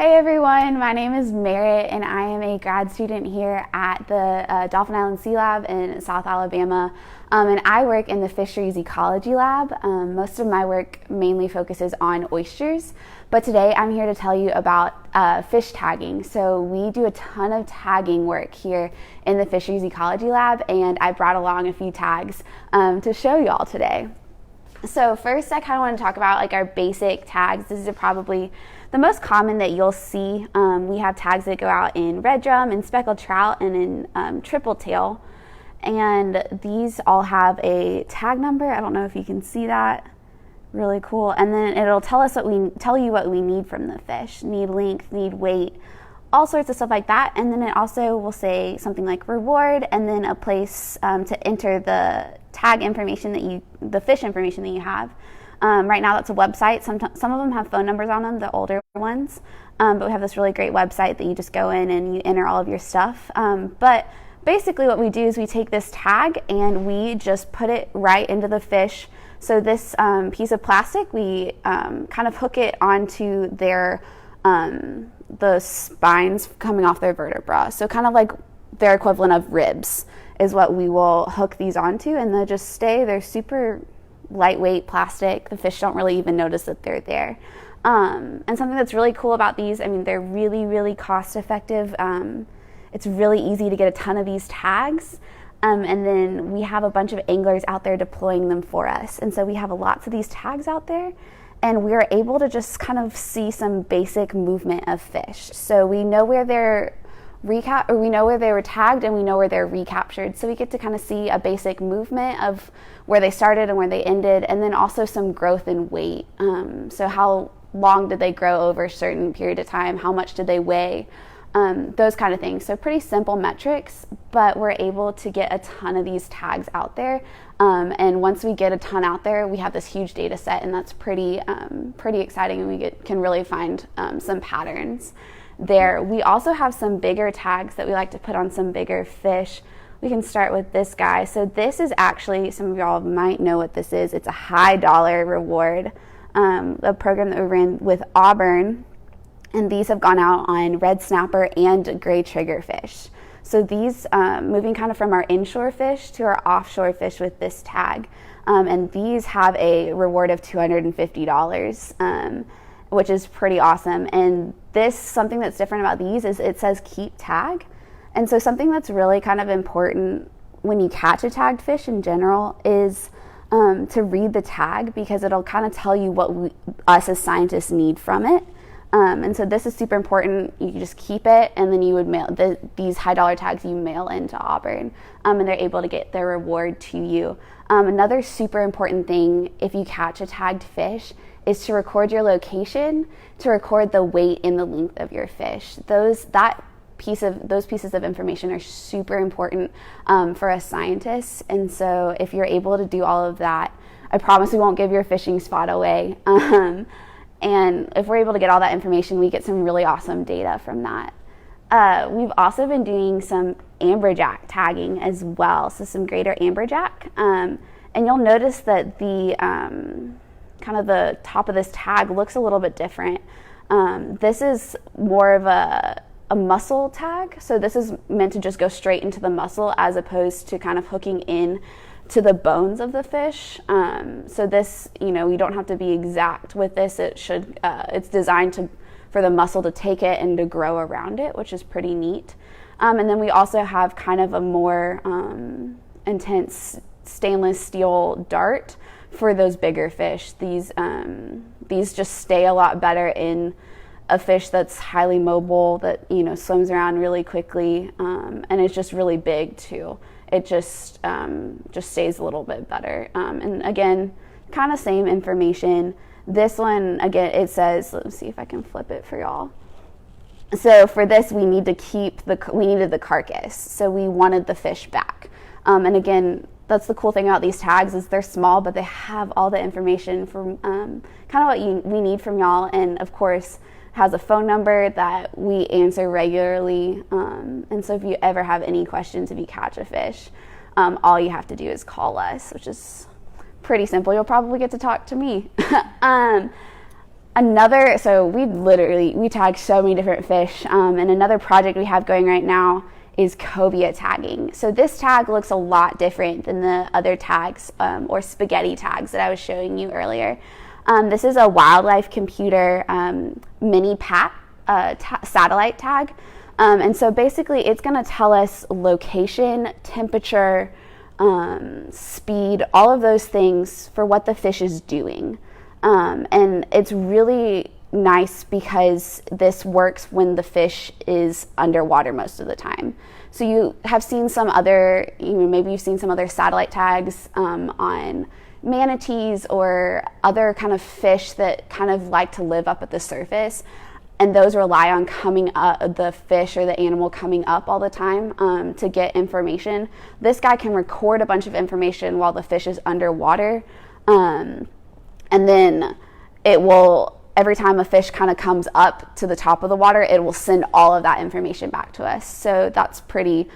Hey everyone, my name is Merritt and I am a grad student here at the Dauphin Island Sea Lab in South Alabama, and I work in the Fisheries Ecology Lab. Most of my work mainly focuses on oysters, but today I'm here to tell you about fish tagging. So we do a ton of tagging work here in the Fisheries Ecology Lab, and I brought along a few tags to show you all today. So first I kind of want to talk about like our basic tags. These are probably the most common that you'll see. We have tags that go out in red drum, in speckled trout, and in triple tail. And these all have a tag number. I don't know if you can see that. Really cool. And then it'll tell you what we need from the fish. Need length, need weight, all sorts of stuff like that. And then it also will say something like reward, and then a place to enter the tag information the fish information that you have. Right now that's a website. Some of them have phone numbers on them, the older ones, but we have this really great website that you just go in and you enter all of your stuff. But basically what we do is we take this tag and we just put it right into the fish. So this piece of plastic, we kind of hook it onto their the spines coming off their vertebra. So kind of like their equivalent of ribs is what we will hook these onto, and they'll just stay. They're super lightweight plastic. The fish don't really even notice that they're there. And something that's really cool about these, I mean, they're really, really cost effective. It's really easy to get a ton of these tags. And then we have a bunch of anglers out there deploying them for us. And so we have lots of these tags out there, and we're able to just kind of see some basic movement of fish. So we know where they're we know where they were tagged, and we know where they're recaptured. So we get to kind of see a basic movement of where they started and where they ended, and then also some growth in weight. So how long did they grow over a certain period of time? How much did they weigh? Those kind of things. So pretty simple metrics, but we're able to get a ton of these tags out there. And once we get a ton out there, we have this huge data set, and that's pretty exciting, and we can really find some patterns there. We also have some bigger tags that we like to put on some bigger fish. We can start with this guy. So this is actually, some of y'all might know what this is. It's a Highdollar reward, a program that we ran with Auburn, and these have gone out on red snapper and gray triggerfish. So these, moving kind of from our inshore fish to our offshore fish with this tag, and these have a reward of $250, which is pretty awesome. And something that's different about these is it says keep tag. And so something that's really kind of important when you catch a tagged fish in general is to read the tag, because it'll kind of tell you what us as scientists need from it. And so this is super important. You just keep it, and then you would mail these Highdollar tags, you mail into Auburn, and they're able to get their reward to you. Another super important thing if you catch a tagged fish is to record your location, to record the weight and the length of your fish. Those pieces of information are super important for us scientists. And so if you're able to do all of that, I promise we won't give your fishing spot away. And if we're able to get all that information, we get some really awesome data from that. We've also been doing some Amberjack tagging as well, so some greater Amberjack. And you'll notice that the kind of the top of this tag looks a little bit different. This is more of a muscle tag, so this is meant to just go straight into the muscle as opposed to kind of hooking in to the bones of the fish. So this, you don't have to be exact with this. It's designed for the muscle to take it and to grow around it, which is pretty neat. And then we also have kind of a more intense stainless steel dart for those bigger fish. These just stay a lot better in a fish that's highly mobile, that swims around really quickly, and is just really big too. It just stays a little bit better. And again, kind of same information. This one, again, it says, let's see if I can flip it for y'all. So for this, we needed the carcass. So we wanted the fish back. And again, that's the cool thing about these tags is they're small, but they have all the information from kind of what we need from y'all. And of course, has a phone number that we answer regularly. And so if you ever have any questions, if you catch a fish, all you have to do is call us, which is pretty simple. You'll probably get to talk to me. So we tag so many different fish, and another project we have going right now is Cobia tagging. So this tag looks a lot different than the other tags, or spaghetti tags that I was showing you earlier. This is a wildlife computer mini PAT satellite tag, and so basically it's going to tell us location, temperature, speed, all of those things for what the fish is doing. And it's really nice because this works when the fish is underwater most of the time. So you have seen maybe you've seen some other satellite tags on manatees or other kind of fish that kind of like to live up at the surface. And those rely on the fish or the animal coming up all the time to get information. This guy can record a bunch of information while the fish is underwater. And then it will, every time a fish kind of comes up to the top of the water, it will send all of that information back to us. So that's pretty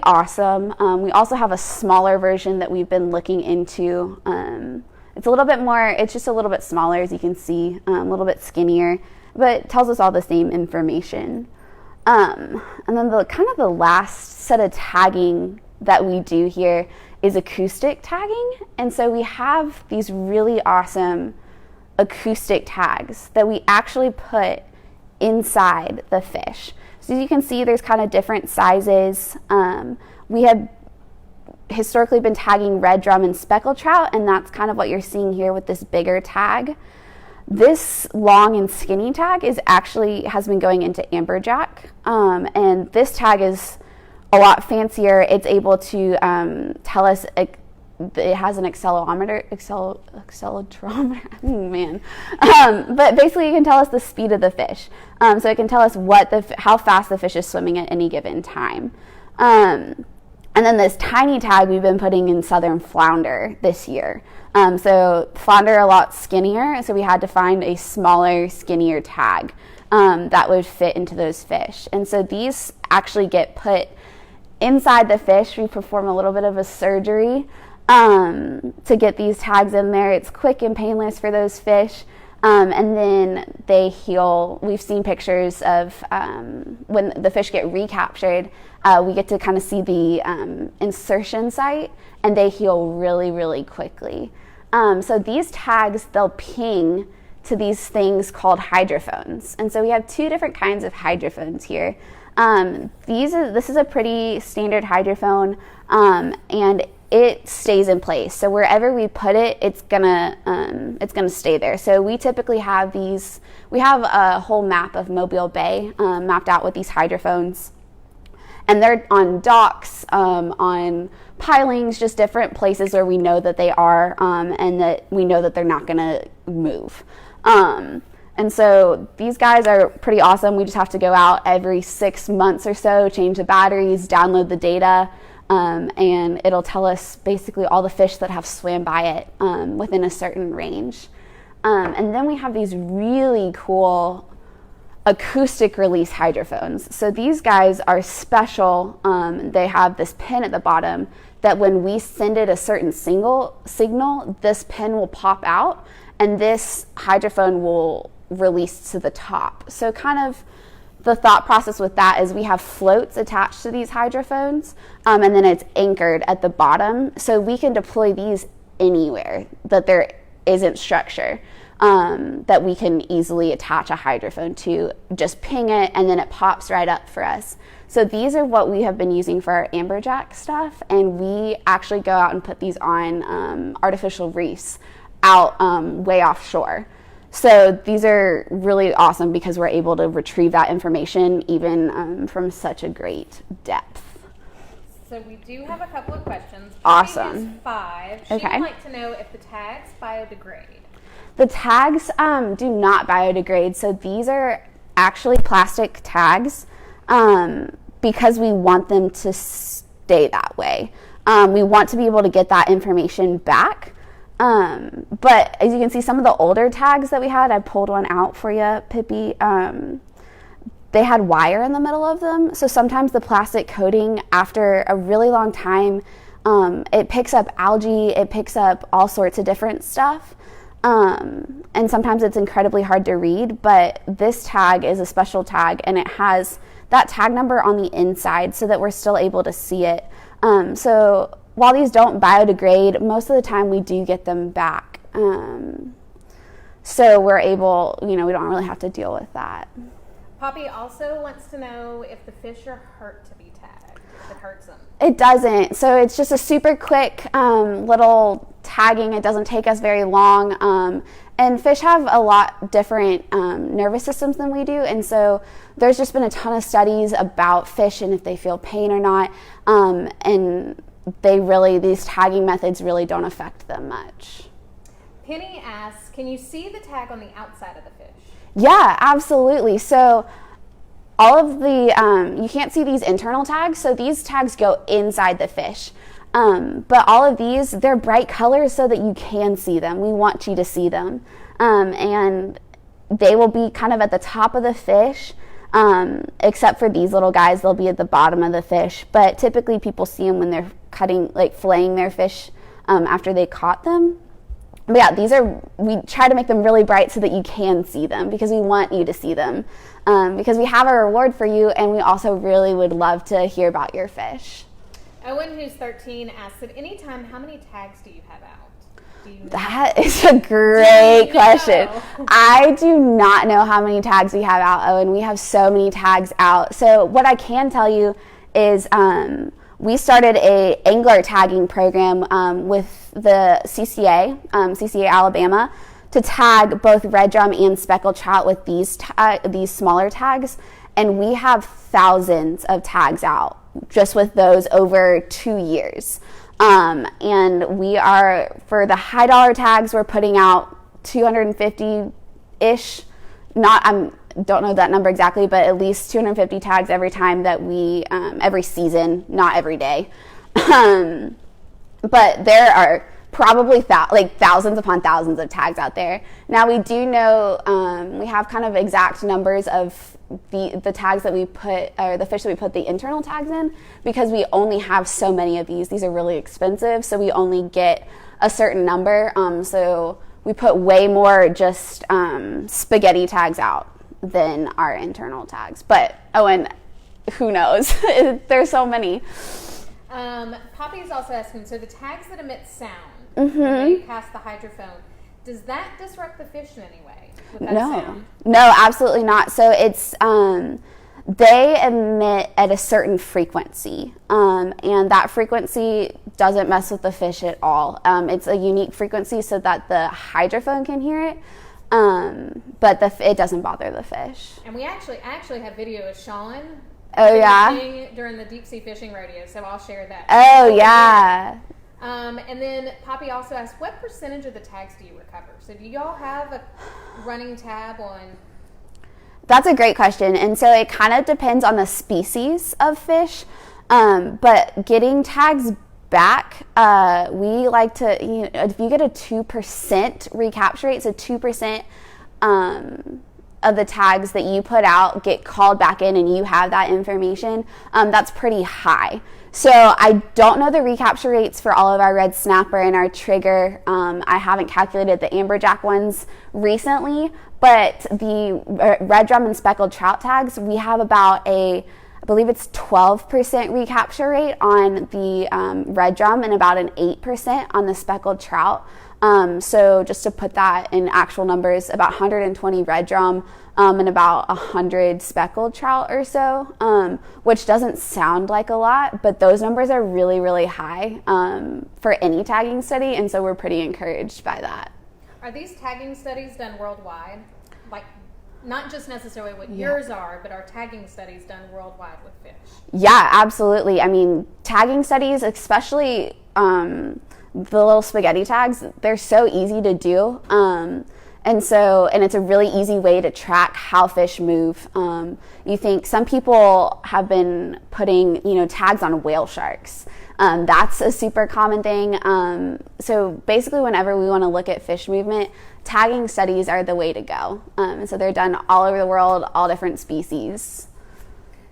awesome. We also have a smaller version that we've been looking into. It's just a little bit smaller, as you can see, a little bit skinnier, but it tells us all the same information. And then the last set of tagging that we do here is acoustic tagging. And so we have these really awesome acoustic tags that we actually put inside the fish. So as you can see, there's kind of different sizes. We have historically been tagging red drum and speckled trout, and that's kind of what you're seeing here with this bigger tag. This long and skinny tag has been going into Amberjack, and this tag is a lot fancier. It's able to tell us, it has an accelerometer, but basically it can tell us the speed of the fish. So it can tell us how fast the fish is swimming at any given time. And then this tiny tag we've been putting in southern flounder this year. So flounder are a lot skinnier, so we had to find a smaller, skinnier tag that would fit into those fish. And so these actually get put inside the fish. We perform a little bit of a surgery to get these tags in there. It's quick and painless for those fish. And then they heal. We've seen pictures of when the fish get recaptured, we get to kind of see the insertion site, and they heal really, really quickly. So these tags, they'll ping to these things called hydrophones. And so we have two different kinds of hydrophones here. This is a pretty standard hydrophone, and it stays in place. So wherever we put it, it's gonna stay there. So we typically have these. We have a whole map of Mobile Bay mapped out with these hydrophones, and they're on docks, on pilings, just different places where we know that they are, and that we know that they're not gonna move. And so these guys are pretty awesome. We just have to go out every 6 months or so, change the batteries, download the data, and it'll tell us basically all the fish that have swam by it within a certain range. And then we have these really cool acoustic release hydrophones. So these guys are special. They have this pin at the bottom that when we send it a certain signal, this pin will pop out, and this hydrophone will release to the top. So kind of the thought process with that is we have floats attached to these hydrophones, and then it's anchored at the bottom. So we can deploy these anywhere that there isn't structure, that we can easily attach a hydrophone to, just ping it, and then it pops right up for us. So these are what we have been using for our Amberjack stuff, and we actually go out and put these on artificial reefs out way offshore. So these are really awesome because we're able to retrieve that information even from such a great depth. So we do have a couple of questions. Awesome. Is 5. She would like to know if the tags biodegrade. The tags do not biodegrade. So these are actually plastic tags because we want them to stay that way. We want to be able to get that information back. But as you can see, some of the older tags that we had, I pulled one out for you, Pippi. They had wire in the middle of them. So sometimes the plastic coating, after a really long time, it picks up algae, it picks up all sorts of different stuff. And sometimes it's incredibly hard to read, but this tag is a special tag, and it has that tag number on the inside so that we're still able to see it. So while these don't biodegrade, most of the time we do get them back. So we're able, we don't really have to deal with that. Poppy also wants to know if the fish are hurt to be tagged, if it hurts them. It doesn't. So it's just a super quick little tagging. It doesn't take us very long. And fish have a lot different nervous systems than we do. And so there's just been a ton of studies about fish and if they feel pain or not. And these tagging methods really don't affect them much. Penny asks, can you see the tag on the outside of the fish? Yeah, absolutely. So all of the, you can't see these internal tags, so these tags go inside the fish. But all of these, they're bright colors so that you can see them. We want you to see them. And they will be kind of at the top of the fish, except for these little guys, they'll be at the bottom of the fish. But typically people see them when they're filleting their fish after they caught them. But yeah, we try to make them really bright so that you can see them because we want you to see them. Because we have a reward for you, and we also really would love to hear about your fish. Owen, who's 13, asks, at any time, how many tags do you have out? Do you know? That is a great question. I do not know how many tags we have out, Owen. We have so many tags out. So what I can tell you is we started a angler tagging program with the CCA Alabama, to tag both red drum and speckled trout with these smaller tags, and we have thousands of tags out just with those over 2 years. And we are, for the Highdollar tags, we're putting out 250-ish. I don't know that number exactly, but at least 250 tags every time that we, every season, not every day. But there are probably thousands upon thousands of tags out there. Now we do know, we have kind of exact numbers of the tags that we put, or the fish that we put the internal tags in, because we only have so many of these. These are really expensive, so we only get a certain number. So we put way more just spaghetti tags out than our internal tags. But, Owen, who knows? There's so many. Poppy is also asking, so the tags that emit sound, when they pass the hydrophone, does that disrupt the fish in any way with that sound? No, absolutely not. So it's, they emit at a certain frequency, and that frequency doesn't mess with the fish at all. It's a unique frequency so that the hydrophone can hear it, but it doesn't bother the fish. And I actually have video of Sean. Oh, yeah? During the deep sea fishing rodeo, so I'll share that. Oh, yeah. And then Poppy also asked, what percentage of the tags do you recover? So do y'all have a running tab on? That's a great question. And so it kind of depends on the species of fish. But getting tags back, we like to, if you get a 2% recapture rate, so 2% of the tags that you put out get called back in and you have that information, that's pretty high. So I don't know the recapture rates for all of our red snapper and our trigger. I haven't calculated the Amberjack ones recently, but the red drum and speckled trout tags, we have about I believe it's 12% recapture rate on the red drum and about an 8% on the speckled trout. So just to put that in actual numbers, about 120 red drum and about 100 speckled trout or so, which doesn't sound like a lot, but those numbers are really, really high for any tagging study, and so we're pretty encouraged by that. Are these tagging studies done worldwide? Like, not just necessarily what yours are, but are tagging studies done worldwide with fish? Yeah, absolutely. I mean, tagging studies, especially the little spaghetti tags, they're so easy to do. And it's a really easy way to track how fish move. You think some people have been putting, tags on whale sharks. That's a super common thing. So basically whenever we want to look at fish movement, tagging studies are the way to go. And so they're done all over the world, all different species.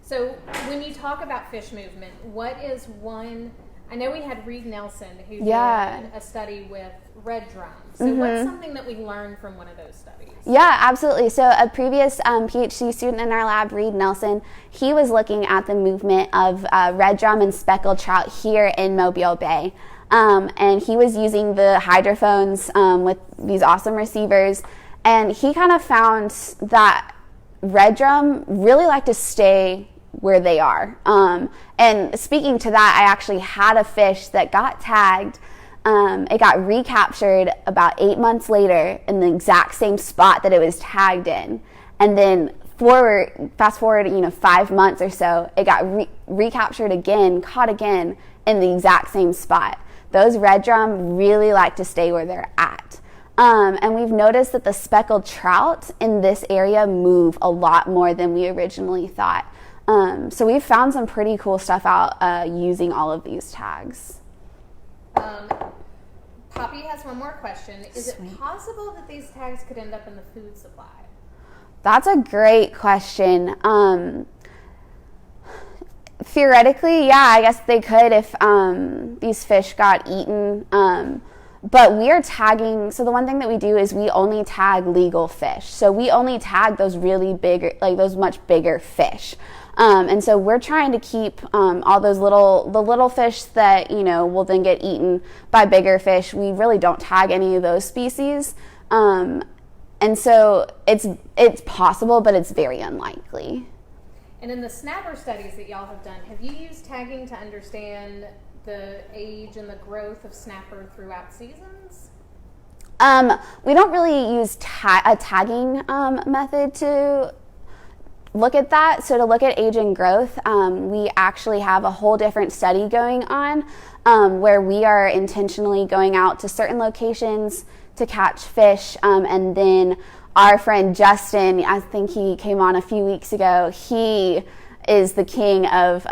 So when you talk about fish movement, what is one I know we had Reed Nelson who did a study with red drums. So what's something that we learned from one of those studies? Yeah, absolutely. So a previous PhD student in our lab, Reed Nelson, he was looking at the movement of red drum and speckled trout here in Mobile Bay. And he was using the hydrophones with these awesome receivers. And he kind of found that red drum really like to stay where they are. And speaking to that, I actually had a fish that got tagged. It got recaptured about 8 months later in the exact same spot that it was tagged in. And then fast forward, 5 months or so, it got recaptured again, caught again in the exact same spot. Those red drum really like to stay where they're at. And we've noticed that the speckled trout in this area move a lot more than we originally thought. So we've found some pretty cool stuff out using all of these tags. Poppy has one more question. Is it possible that these tags could end up in the food supply? That's a great question. Theoretically, yeah, I guess they could if these fish got eaten. But we are tagging, so the one thing that we do is we only tag legal fish. So we only tag those really big, like those much bigger fish. And so we're trying to keep all those little fish that, will then get eaten by bigger fish. We really don't tag any of those species. And so it's possible, but it's very unlikely. And in the snapper studies that y'all have done, have you used tagging to understand the age and the growth of snapper throughout seasons? We don't really use a tagging method to look at that. So to look at age and growth, we actually have a whole different study going on where we are intentionally going out to certain locations to catch fish, and then our friend Justin, I think he came on a few weeks ago, he is the king of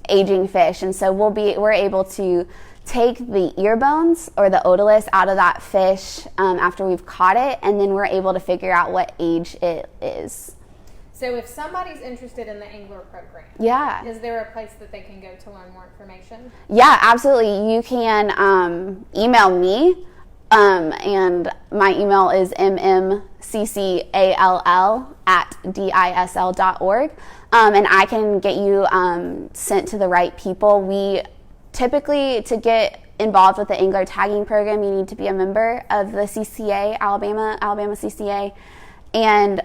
aging fish, and so we're able to take the ear bones or the otoliths out of that fish after we've caught it, and then we're able to figure out what age it is. So if somebody's interested in the angler program, is there a place that they can go to learn more information? Yeah, absolutely. You can email me, and my email is mmccall@disl.org, and I can get you sent to the right people. We typically, to get involved with the angler tagging program, you need to be a member of the CCA, Alabama CCA, and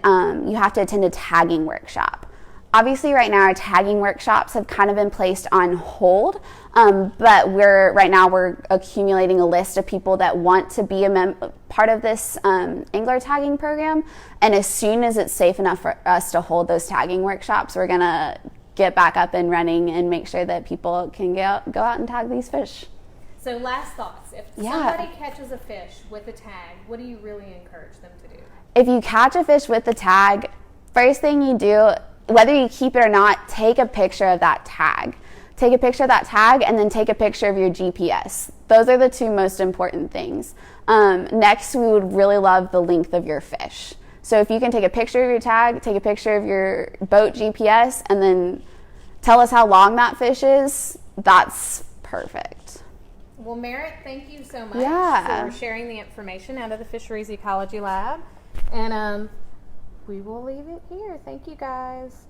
you have to attend a tagging workshop. Obviously, right now, our tagging workshops have kind of been placed on hold, but we're accumulating a list of people that want to be part of this angler tagging program, and as soon as it's safe enough for us to hold those tagging workshops, we're going to get back up and running and make sure that people can go out and tag these fish. So last thoughts. If somebody catches a fish with a tag, what do you really encourage them to do? If you catch a fish with a tag, first thing you do, whether you keep it or not, take a picture of that tag. Take a picture of that tag and then take a picture of your GPS. Those are the two most important things. Next, we would really love the length of your fish. So if you can take a picture of your tag, take a picture of your boat GPS, and then tell us how long that fish is, that's perfect. Well, Merritt, thank you so much for sharing the information out of the Fisheries Ecology Lab. And we will leave it here. Thank you, guys.